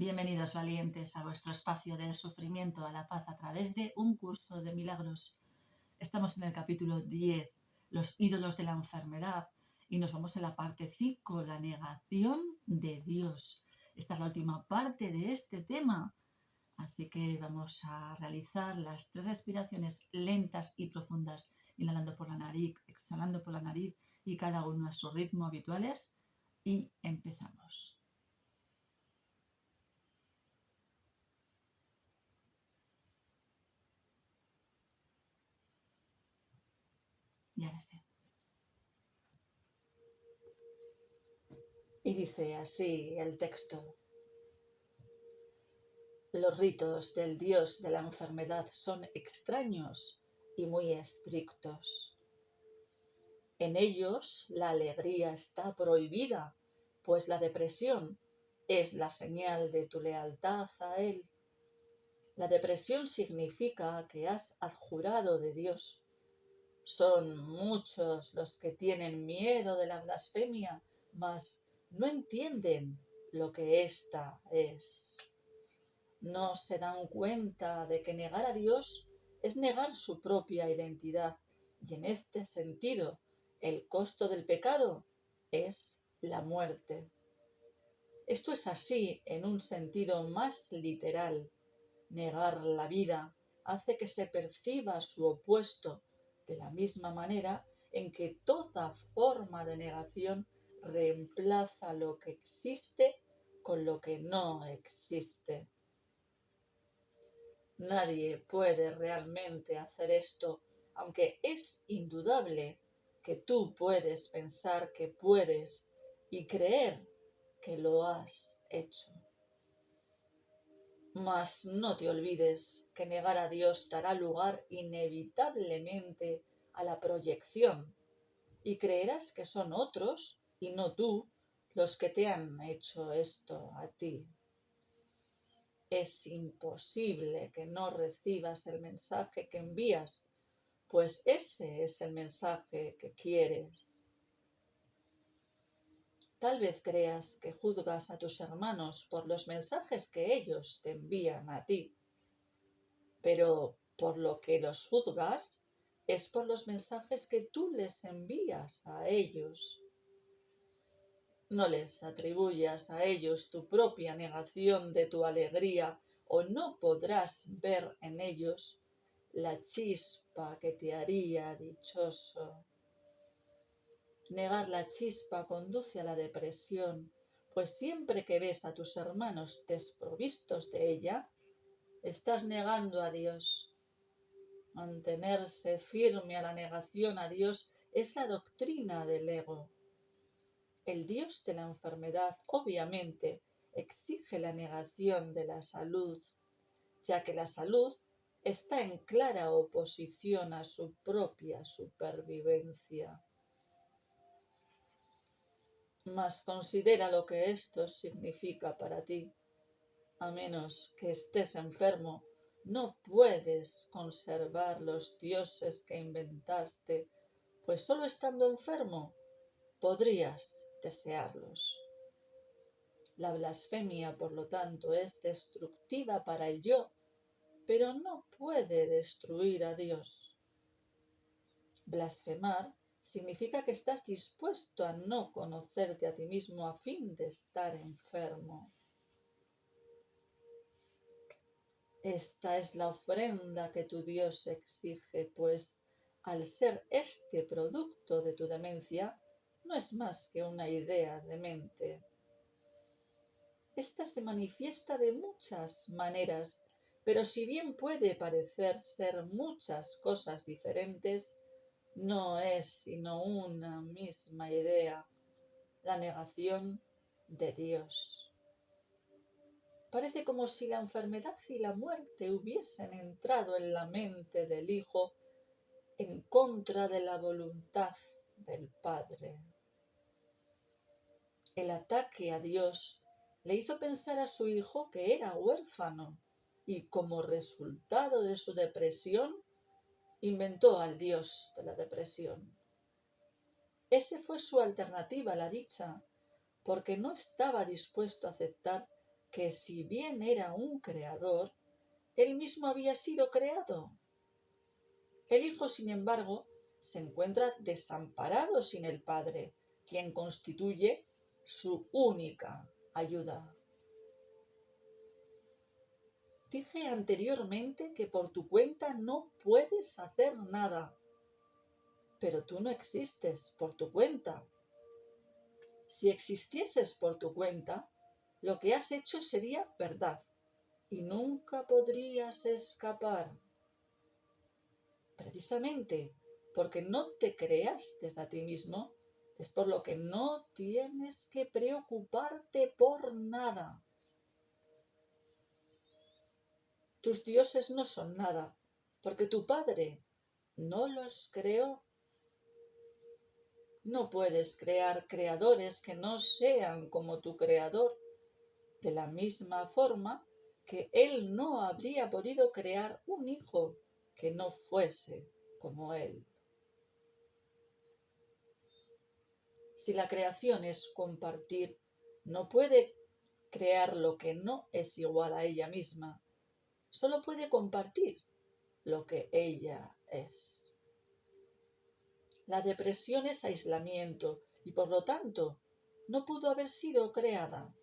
Bienvenidos valientes a vuestro espacio del sufrimiento a la paz a través de un curso de milagros. Estamos en el capítulo 10, los ídolos de la enfermedad, y nos vamos a la parte 5, la negación de Dios. Esta es la última parte de este tema, así que vamos a realizar las 3 respiraciones lentas y profundas, inhalando por la nariz, exhalando por la nariz y cada uno a su ritmo habituales, y empezamos. Y ahora sí. Y dice así el texto: los ritos del dios de la enfermedad son extraños y muy estrictos. En ellos la alegría está prohibida, pues la depresión es la señal de tu lealtad a él. La depresión significa que has abjurado de Dios. Son muchos los que tienen miedo de la blasfemia, mas no entienden lo que ésta es. No se dan cuenta de que negar a Dios es negar su propia identidad, y en este sentido, el costo del pecado es la muerte. Esto es así en un sentido más literal. Negar la vida hace que se perciba su opuesto, de la misma manera en que toda forma de negación reemplaza lo que existe con lo que no existe. Nadie puede realmente hacer esto, aunque es indudable que tú puedes pensar que puedes y creer que lo has hecho. Mas no te olvides que negar a Dios dará lugar inevitablemente a la proyección, y creerás que son otros y no tú los que te han hecho esto a ti. Es imposible que no recibas el mensaje que envías, pues ese es el mensaje que quieres. Tal vez creas que juzgas a tus hermanos por los mensajes que ellos te envían a ti, pero por lo que los juzgas es por los mensajes que tú les envías a ellos. No les atribuyas a ellos tu propia negación de tu alegría, o no podrás ver en ellos la chispa que te haría dichoso. Negar la chispa conduce a la depresión, pues siempre que ves a tus hermanos desprovistos de ella, estás negando a Dios. Mantenerse firme a la negación a Dios es la doctrina del ego. El dios de la enfermedad obviamente exige la negación de la salud, ya que la salud está en clara oposición a su propia supervivencia. Mas considera lo que esto significa para ti. A menos que estés enfermo, no puedes conservar los dioses que inventaste, pues solo estando enfermo podrías desearlos. La blasfemia, por lo tanto, es destructiva para el yo, pero no puede destruir a Dios. Blasfemar significa que estás dispuesto a no conocerte a ti mismo a fin de estar enfermo. Esta es la ofrenda que tu Dios exige, pues al ser este producto de tu demencia, no es más que una idea demente. Esta se manifiesta de muchas maneras, pero si bien puede parecer ser muchas cosas diferentes, no es sino una misma idea, la negación de Dios. Parece como si la enfermedad y la muerte hubiesen entrado en la mente del Hijo en contra de la voluntad del Padre. El ataque a Dios le hizo pensar a su hijo que era huérfano y, como resultado de su depresión, inventó al Dios de la depresión. Ese fue su alternativa a la dicha, porque no estaba dispuesto a aceptar que si bien era un creador, él mismo había sido creado. El Hijo, sin embargo, se encuentra desamparado sin el Padre, quien constituye su única ayuda. Dije anteriormente que por tu cuenta no puedes hacer nada, pero tú no existes por tu cuenta. Si existieses por tu cuenta, lo que has hecho sería verdad y nunca podrías escapar. Precisamente porque no te creaste a ti mismo, es por lo que no tienes que preocuparte por nada. Tus dioses no son nada, porque tu Padre no los creó. No puedes crear creadores que no sean como tu creador, de la misma forma que él no habría podido crear un hijo que no fuese como él. Si la creación es compartir, no puede crear lo que no es igual a ella misma. Solo puede compartir lo que ella es. La depresión es aislamiento y por lo tanto no pudo haber sido creada.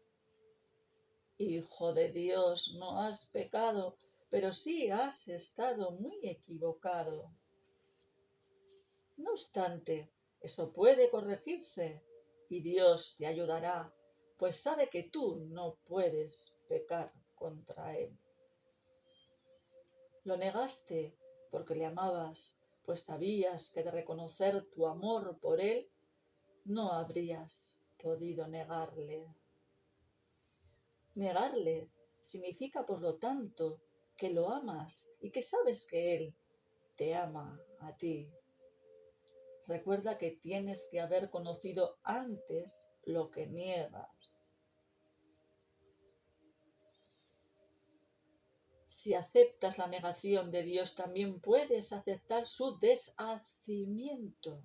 Hijo de Dios, no has pecado, pero sí has estado muy equivocado. No obstante, eso puede corregirse y Dios te ayudará, pues sabe que tú no puedes pecar contra Él. Lo negaste porque le amabas, pues sabías que de reconocer tu amor por Él no habrías podido negarle. Negarle significa, por lo tanto, que lo amas y que sabes que Él te ama a ti. Recuerda que tienes que haber conocido antes lo que niegas. Si aceptas la negación de Dios, también puedes aceptar su deshacimiento.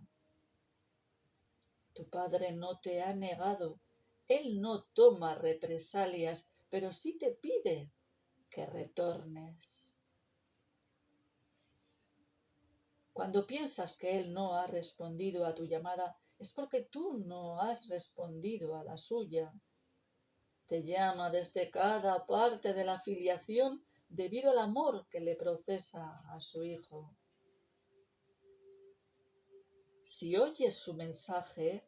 Tu Padre no te ha negado. Él no toma represalias, pero sí te pide que retornes. Cuando piensas que Él no ha respondido a tu llamada, es porque tú no has respondido a la suya. Te llama desde cada parte de la filiación debido al amor que le profesa a su Hijo. Si oyes su mensaje,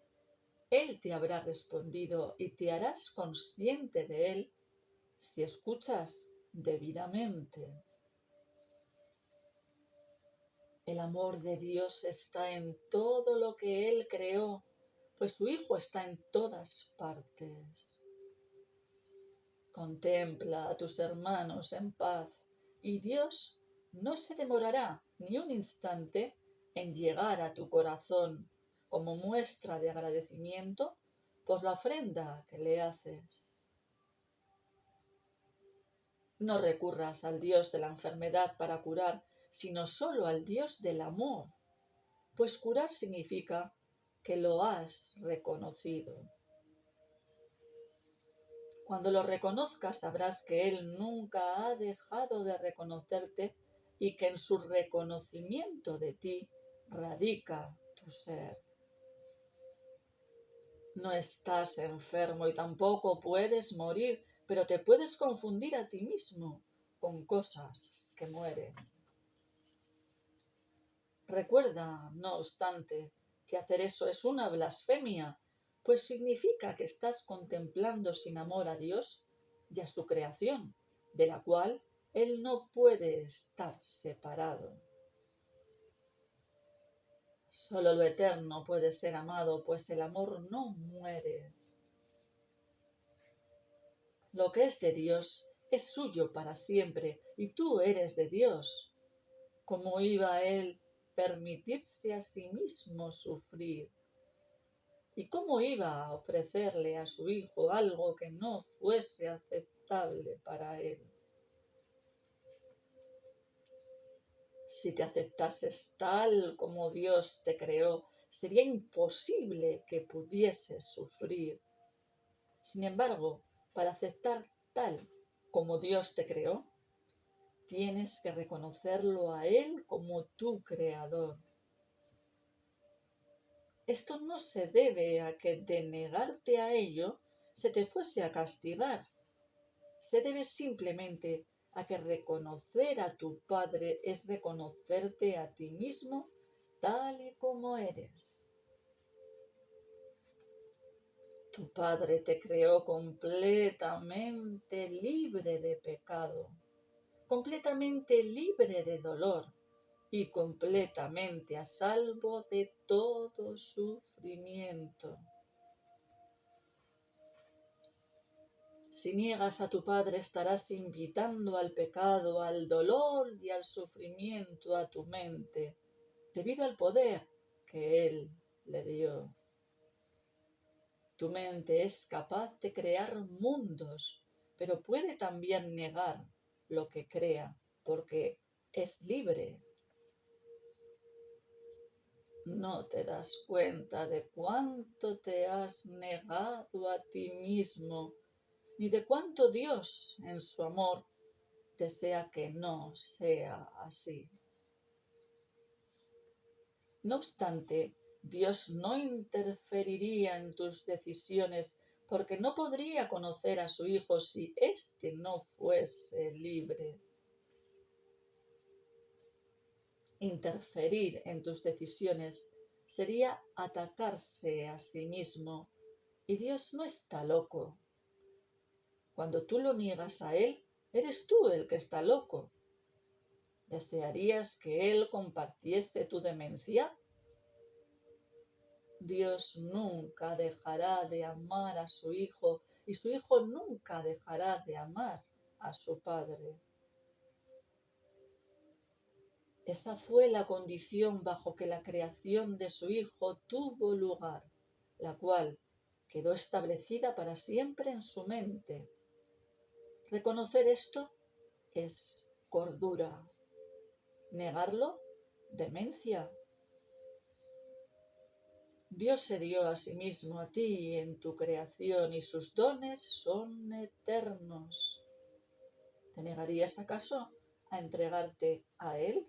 Él te habrá respondido y te harás consciente de Él si escuchas debidamente. El amor de Dios está en todo lo que Él creó, pues su Hijo está en todas partes. Contempla a tus hermanos en paz y Dios no se demorará ni un instante en llegar a tu corazón como muestra de agradecimiento por la ofrenda que le haces. No recurras al Dios de la enfermedad para curar, sino solo al Dios del amor, pues curar significa que lo has reconocido. Cuando lo reconozcas sabrás que Él nunca ha dejado de reconocerte y que en su reconocimiento de ti radica tu ser. No estás enfermo y tampoco puedes morir, pero te puedes confundir a ti mismo con cosas que mueren. Recuerda, no obstante, que hacer eso es una blasfemia, pues significa que estás contemplando sin amor a Dios y a su creación, de la cual Él no puede estar separado. Solo lo eterno puede ser amado, pues el amor no muere. Lo que es de Dios es suyo para siempre, y tú eres de Dios. ¿Cómo iba Él permitirse a sí mismo sufrir? ¿Y cómo iba a ofrecerle a su Hijo algo que no fuese aceptable para Él? Si te aceptases tal como Dios te creó, sería imposible que pudieses sufrir. Sin embargo, para aceptar tal Dios te creó, tienes que reconocerlo a Él como tu creador. Esto no se debe a que de negarte a ello se te fuese a castigar. Se debe simplemente a que reconocer a tu Padre es reconocerte a ti mismo tal y como eres. Tu Padre te creó completamente libre de pecado, completamente libre de dolor y completamente a salvo de todo sufrimiento. Si niegas a tu Padre, estarás invitando al pecado, al dolor y al sufrimiento a tu mente, debido al poder que Él le dio. Tu mente es capaz de crear mundos, pero puede también negar lo que crea, porque es libre. No te das cuenta de cuánto te has negado a ti mismo, ni de cuánto Dios, en su amor, desea que no sea así. No obstante, Dios no interferiría en tus decisiones porque no podría conocer a su Hijo si éste no fuese libre. Interferir en tus decisiones sería atacarse a sí mismo, y Dios no está loco. Cuando tú lo niegas a Él, eres tú el que está loco. ¿Desearías que Él compartiese tu demencia? Dios nunca dejará de amar a su Hijo y su Hijo nunca dejará de amar a su Padre. Esa fue la condición bajo que la creación de su Hijo tuvo lugar, la cual quedó establecida para siempre en su mente. Reconocer esto es cordura. Negarlo, demencia. Dios se dio a sí mismo a ti en tu creación y sus dones son eternos. ¿Te negarías acaso a entregarte a Él?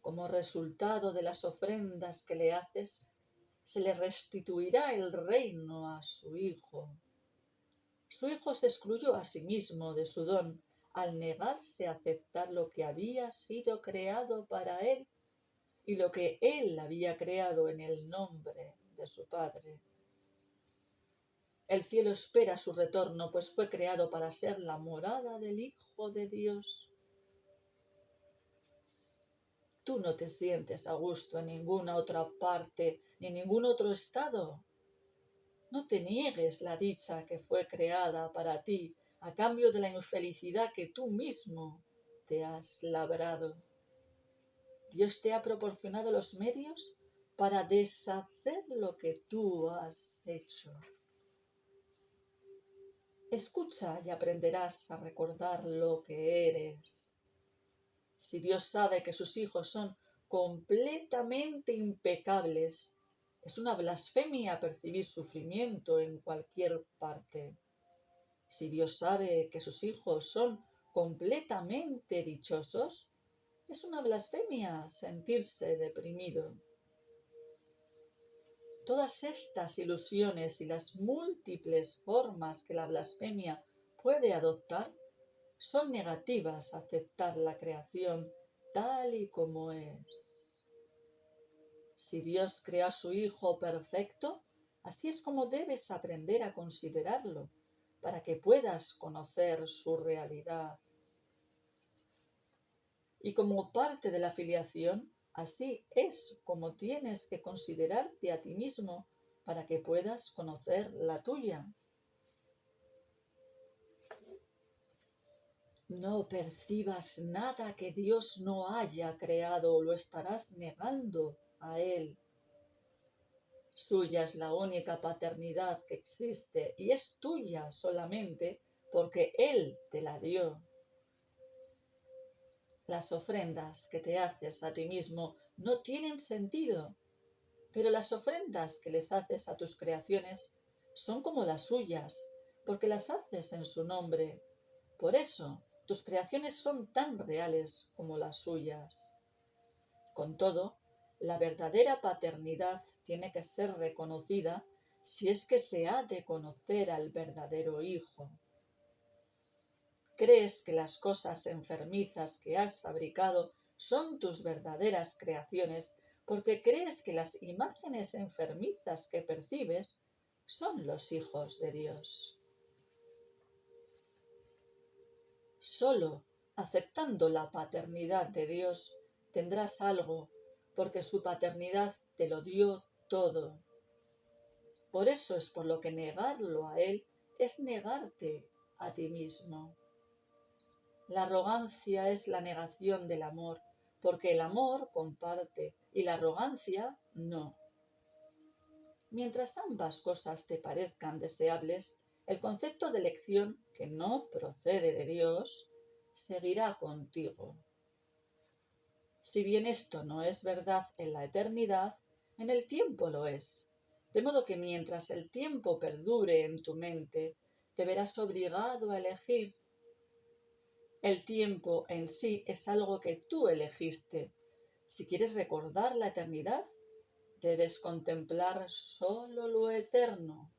Como resultado de las ofrendas que le haces, se le restituirá el reino a su Hijo. Su Hijo se excluyó a sí mismo de su don al negarse a aceptar lo que había sido creado para Él y lo que Él había creado en el nombre de su Padre. El cielo espera su retorno, pues fue creado para ser la morada del Hijo de Dios. Tú no te sientes a gusto en ninguna otra parte ni en ningún otro estado. No te niegues la dicha que fue creada para ti a cambio de la infelicidad que tú mismo te has labrado. Dios te ha proporcionado los medios para deshacer lo que tú has hecho. Escucha y aprenderás a recordar lo que eres. Si Dios sabe que sus hijos son completamente impecables, es una blasfemia percibir sufrimiento en cualquier parte. Si Dios sabe que sus hijos son completamente dichosos, es una blasfemia sentirse deprimido. Todas estas ilusiones y las múltiples formas que la blasfemia puede adoptar son negativas a aceptar la creación tal y como es. Si Dios creó a su Hijo perfecto, así es como debes aprender a considerarlo, para que puedas conocer su realidad. Y como parte de la filiación, así es como tienes que considerarte a ti mismo para que puedas conocer la tuya. No percibas nada que Dios no haya creado, lo estarás negando a Él. Suya es la única paternidad que existe y es tuya solamente porque Él te la dio. Las ofrendas que te haces a ti mismo no tienen sentido, pero las ofrendas que les haces a tus creaciones son como las suyas, porque las haces en su nombre. Por eso, tus creaciones son tan reales como las suyas. Con todo, la verdadera paternidad tiene que ser reconocida si es que se ha de conocer al verdadero Hijo. ¿Crees que las cosas enfermizas que has fabricado son tus verdaderas creaciones porque crees que las imágenes enfermizas que percibes son los hijos de Dios? Solo aceptando la paternidad de Dios tendrás algo, porque su paternidad te lo dio todo. Por eso es por lo que negarlo a Él es negarte a ti mismo. La arrogancia es la negación del amor, porque el amor comparte y la arrogancia no. Mientras ambas cosas te parezcan deseables, el concepto de elección, que no procede de Dios, seguirá contigo. Si bien esto no es verdad en la eternidad, en el tiempo lo es. De modo que mientras el tiempo perdure en tu mente, te verás obligado a elegir. El tiempo en sí es algo que tú elegiste. Si quieres recordar la eternidad, debes contemplar solo lo eterno.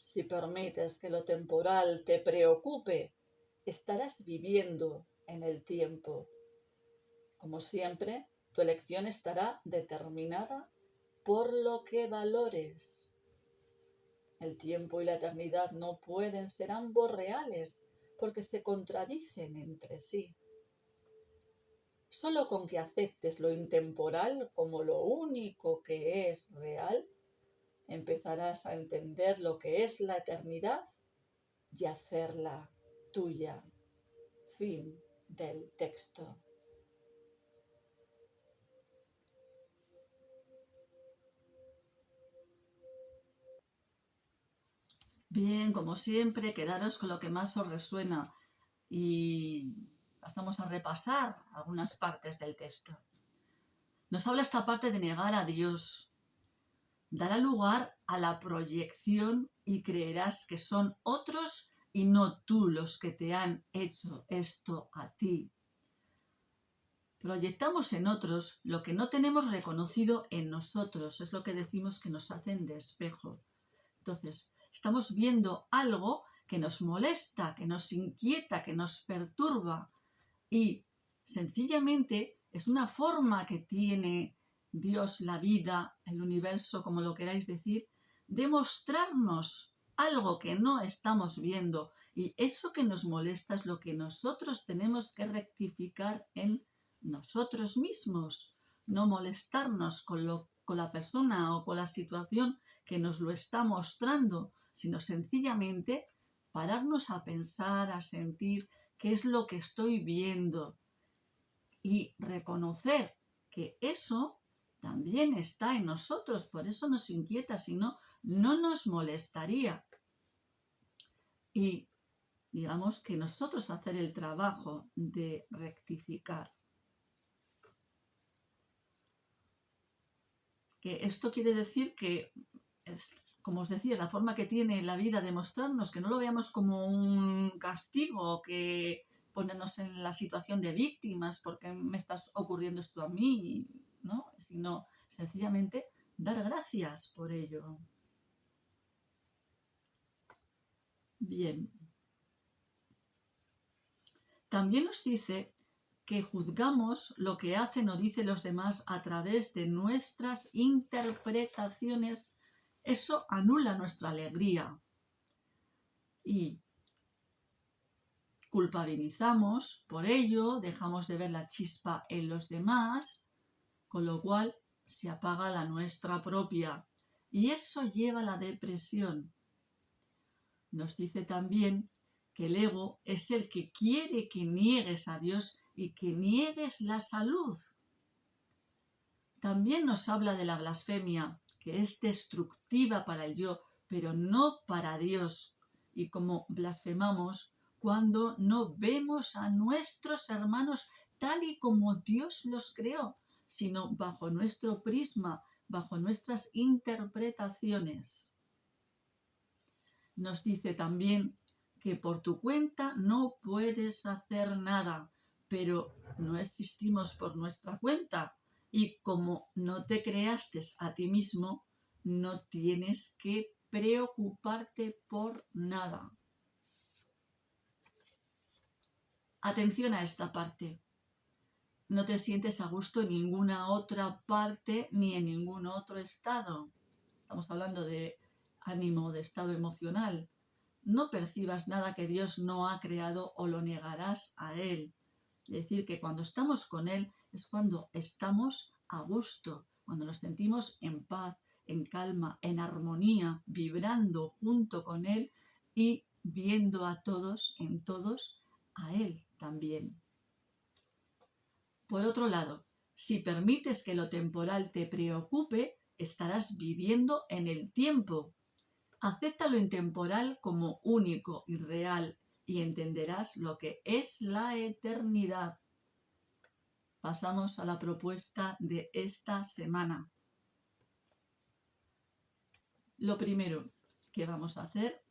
Si permites que lo temporal te preocupe, estarás viviendo en el tiempo. Como siempre, tu elección estará determinada por lo que valores. El tiempo y la eternidad no pueden ser ambos reales porque se contradicen entre sí. Solo con que aceptes lo intemporal como lo único que es real, empezarás a entender lo que es la eternidad y hacerla tuya. Fin del texto. Bien, como siempre, quedaros con lo que más os resuena y pasamos a repasar algunas partes del texto. Nos habla esta parte de negar a Dios. Dará lugar a la proyección y creerás que son otros y no tú los que te han hecho esto a ti. Proyectamos en otros lo que no tenemos reconocido en nosotros, es lo que decimos que nos hacen de espejo. Entonces, estamos viendo algo que nos molesta, que nos inquieta, que nos perturba y sencillamente es una forma que tiene Dios, la vida, el universo, como lo queráis decir, de mostrarnos algo que no estamos viendo y eso que nos molesta es lo que nosotros tenemos que rectificar en nosotros mismos, no molestarnos con la persona o con la situación que nos lo está mostrando, sino sencillamente pararnos a pensar, a sentir qué es lo que estoy viendo y reconocer que eso también está en nosotros, por eso nos inquieta, si no, no nos molestaría. Y digamos que nosotros hacer el trabajo de rectificar. Que esto quiere decir que, como os decía, la forma que tiene la vida de mostrarnos, que no lo veamos como un castigo, que ponernos en la situación de víctimas, porque me estás ocurriendo esto a mí, ¿no? Sino sencillamente dar gracias por ello. Bien. También nos dice que juzgamos lo que hacen o dicen los demás a través de nuestras interpretaciones. Eso anula nuestra alegría y culpabilizamos por ello, dejamos de ver la chispa en los demás, con lo cual se apaga la nuestra propia y eso lleva a la depresión. Nos dice también que el ego es el que quiere que niegues a Dios y que niegues la salud. También nos habla de la blasfemia, que es destructiva para el yo, pero no para Dios. Y como blasfemamos cuando no vemos a nuestros hermanos tal y como Dios los creó, sino bajo nuestro prisma, bajo nuestras interpretaciones. Nos dice también que por tu cuenta no puedes hacer nada, pero no existimos por nuestra cuenta. Y como no te creaste a ti mismo, no tienes que preocuparte por nada. Atención a esta parte. No te sientes a gusto en ninguna otra parte ni en ningún otro estado. Estamos hablando de ánimo, de estado emocional. No percibas nada que Dios no ha creado o lo negarás a Él. Es decir, que cuando estamos con Él es cuando estamos a gusto, cuando nos sentimos en paz, en calma, en armonía, vibrando junto con Él y viendo a todos, en todos, a Él también. Por otro lado, si permites que lo temporal te preocupe, estarás viviendo en el tiempo. Acepta lo intemporal como único y real y entenderás lo que es la eternidad. Pasamos a la propuesta de esta semana. Lo primero que vamos a hacer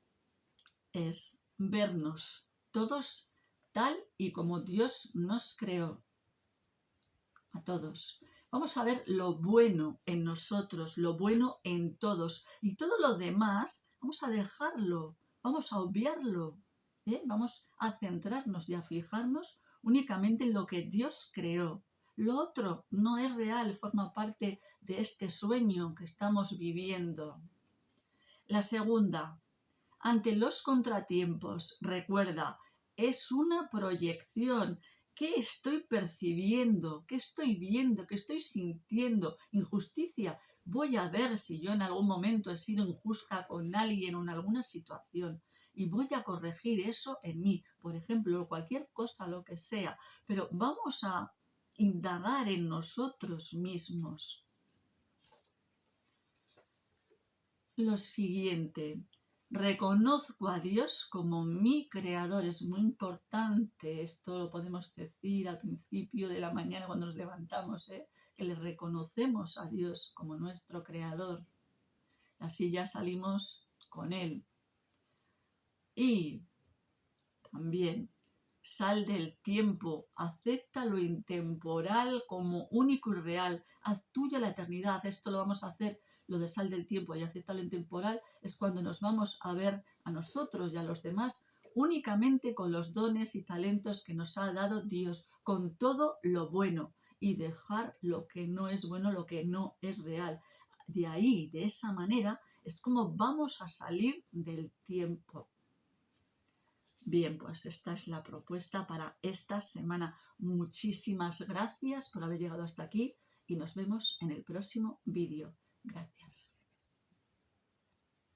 es vernos todos tal y como Dios nos creó. A todos. Vamos a ver lo bueno en nosotros, lo bueno en todos. Y todo lo demás vamos a dejarlo, vamos a obviarlo. Vamos a centrarnos y a fijarnos únicamente en lo que Dios creó. Lo otro no es real, forma parte de este sueño que estamos viviendo. La segunda, ante los contratiempos, recuerda, es una proyección. ¿Qué estoy percibiendo? ¿Qué estoy viendo? ¿Qué estoy sintiendo? Injusticia. Voy a ver si yo en algún momento he sido injusta con alguien o en alguna situación. Y voy a corregir eso en mí. Por ejemplo, cualquier cosa, lo que sea. Pero vamos a indagar en nosotros mismos. Lo siguiente. Reconozco a Dios como mi creador. Es muy importante. Esto lo podemos decir al principio de la mañana cuando nos levantamos, que le reconocemos a Dios como nuestro creador. Así ya salimos con Él. Y también sal del tiempo. Acepta lo intemporal como único y real. Haz tuya la eternidad. Esto lo vamos a hacer. Lo de sal del tiempo y acepta lo intemporal es cuando nos vamos a ver a nosotros y a los demás únicamente con los dones y talentos que nos ha dado Dios, con todo lo bueno y dejar lo que no es bueno, lo que no es real. De ahí, de esa manera, es como vamos a salir del tiempo. Bien, pues esta es la propuesta para esta semana. Muchísimas gracias por haber llegado hasta aquí y nos vemos en el próximo vídeo. Gracias.